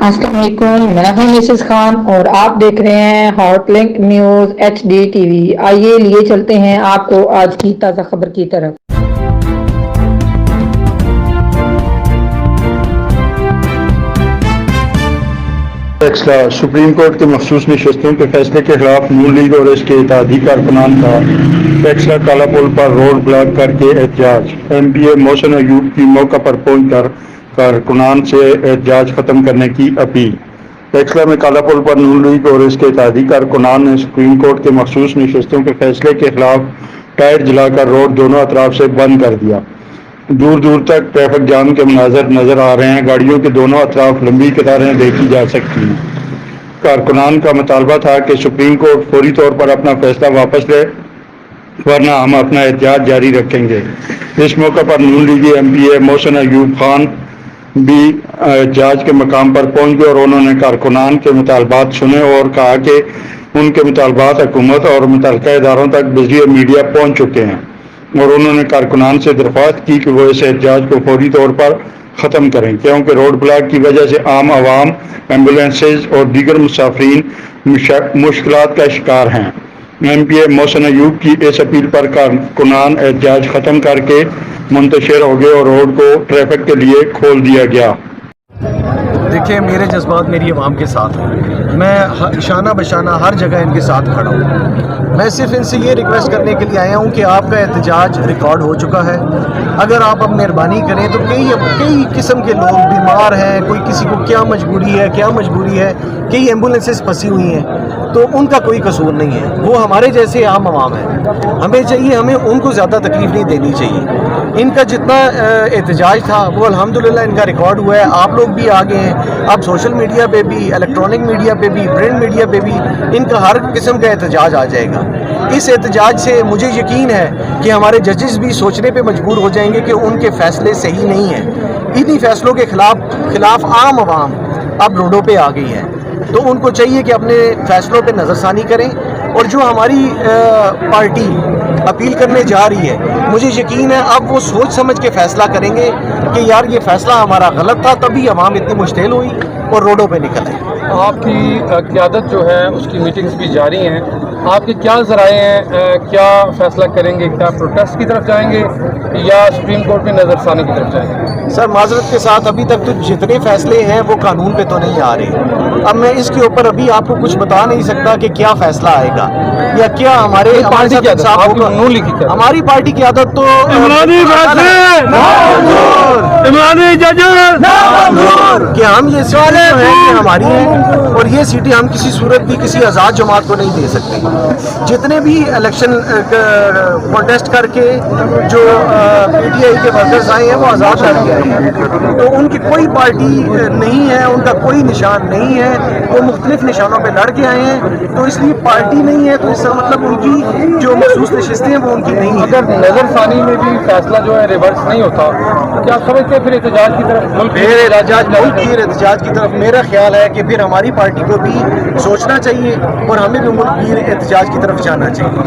السلام علیکم، میں ہوں مسز خان اور آپ دیکھ رہے ہیں hot link news HD TV۔ آئیے لیے چلتے ہیں آپ کو آج کی تازہ خبر کی طرف۔ سپریم کورٹ کے مخصوص نشستوں کے فیصلے کے خلاف نون لیگ اور اس کے اتحادی کارکنان کا ٹیکسلا کالا پل پر روڈ بلاک کر کے احتجاج۔ MPA محسن ایوب کی موقع پر پہنچ کر کارکنان سے احتجاج ختم کرنے کی اپیل۔ ٹیکسلا میں کالا پل پر نون لیگ اور اس کے اتحادی کارکنان نے سپریم کورٹ کے مخصوص نشستوں کے فیصلے کے خلاف ٹائر جلا کر روڈ دونوں اطراف سے بند کر دیا۔ دور دور تک ٹریفک جام کے مناظر نظر آ رہے ہیں۔ گاڑیوں کے دونوں اطراف لمبی قطاریں دیکھی جا سکتی ہیں۔ کارکنان کا مطالبہ تھا کہ سپریم کورٹ فوری طور پر اپنا فیصلہ واپس لے، ورنہ ہم اپنا احتجاج جاری رکھیں گے۔ اس موقع پر نون لیگی MPA محسن ایوب خان بھی احتجاج کے مقام پر پہنچ گئے اور انہوں نے کارکنان کے مطالبات سنے اور کہا کہ ان کے مطالبات حکومت اور متعلقہ اداروں تک بذریعہ میڈیا پہنچ چکے ہیں، اور انہوں نے کارکنان سے درخواست کی کہ وہ اس احتجاج کو فوری طور پر ختم کریں، کیونکہ روڈ بلاک کی وجہ سے عام عوام، ایمبولینسز اور دیگر مسافرین مشکلات کا شکار ہیں۔ MPA محسن ایوب کی اس اپیل پر کارکنان احتجاج ختم کر کے منتشر ہو گئے اور روڈ کو ٹریفک کے لیے کھول دیا گیا۔ دیکھیں، میرے جذبات میری عوام کے ساتھ ہیں۔ میں شانہ بشانہ ہر جگہ ان کے ساتھ کھڑا ہوں۔ میں صرف ان سے یہ ریکویسٹ کرنے کے لیے آیا ہوں کہ آپ کا احتجاج ریکارڈ ہو چکا ہے۔ اگر آپ اب مہربانی کریں تو کئی قسم کے لوگ بیمار ہیں، کوئی کسی کو کیا مجبوری ہے، کئی ایمبولینسز پھنسی ہوئی ہیں، تو ان کا کوئی قصور نہیں ہے، وہ ہمارے جیسے عام عوام ہیں۔ ہمیں ان کو زیادہ تکلیف نہیں دینی چاہیے۔ ان کا جتنا احتجاج تھا وہ الحمدللہ ان کا ریکارڈ ہوا ہے۔ آپ لوگ بھی آگے ہیں، اب سوشل میڈیا پہ بھی، الیکٹرانک میڈیا پہ بھی، پرنٹ میڈیا پہ بھی ان کا ہر قسم کا احتجاج آ جائے گا۔ اس احتجاج سے مجھے یقین ہے کہ ہمارے ججز بھی سوچنے پہ مجبور ہو جائیں گے کہ ان کے فیصلے صحیح نہیں ہیں۔ انہی فیصلوں کے خلاف عام عوام اب روڈوں پہ آ گئی ہے، تو ان کو چاہیے کہ اپنے فیصلوں پہ نظر ثانی کریں، اور جو ہماری پارٹی اپیل کرنے جا رہی ہے، مجھے یقین ہے اب وہ سوچ سمجھ کے فیصلہ کریں گے کہ یار یہ فیصلہ ہمارا غلط تھا، تبھی عوام اتنی مشتعل ہوئی اور روڈوں پہ نکل آئی۔ آپ کی قیادت جو ہے اس کی میٹنگز بھی جاری ہیں، آپ کے کیا ذرائع ہیں؟ کیا فیصلہ کریں گے؟ کیا پروٹیسٹ کی طرف جائیں گے یا سپریم کورٹ میں نظر ثانی کی طرف جائیں گے؟ سر، معذرت کے ساتھ ابھی تک تو جتنے فیصلے ہیں وہ قانون پہ تو نہیں آ رہے۔ اب میں اس کے اوپر ابھی آپ کو کچھ بتا نہیں سکتا کہ کیا فیصلہ آئے گا یا کیا ہماری پارٹی کی عادت تو کہ ہم یہ سیٹیں ہیں کہ ہماری ہیں، اور یہ سیٹیں ہم کسی صورت بھی کسی آزاد جماعت کو نہیں دے سکتے۔ جتنے بھی الیکشن کانٹیسٹ کر کے جو PTI کے ورکرز آئے ہیں وہ آزاد کر کے آئے ہیں، تو ان کی کوئی پارٹی نہیں ہے، ان کا کوئی نشان نہیں ہے، وہ مختلف نشانوں پہ لڑ کے آئے ہیں، تو اس لیے پارٹی نہیں ہے، تو اس کا مطلب ان کی جو مخصوص نشستیں ہیں وہ ان کی نہیں ہیں۔ اگر نظر ثانی میں بھی فیصلہ جو ہے ریورس نہیں ہوتا تو کیا سمجھتے ہیں پھر احتجاج کی طرف ملک کی احتجاج کی طرف میرا خیال ہے کہ پھر ہماری پارٹی کو بھی سوچنا چاہیے اور ہمیں بھی ملک کی احتجاج کی طرف جانا چاہیے۔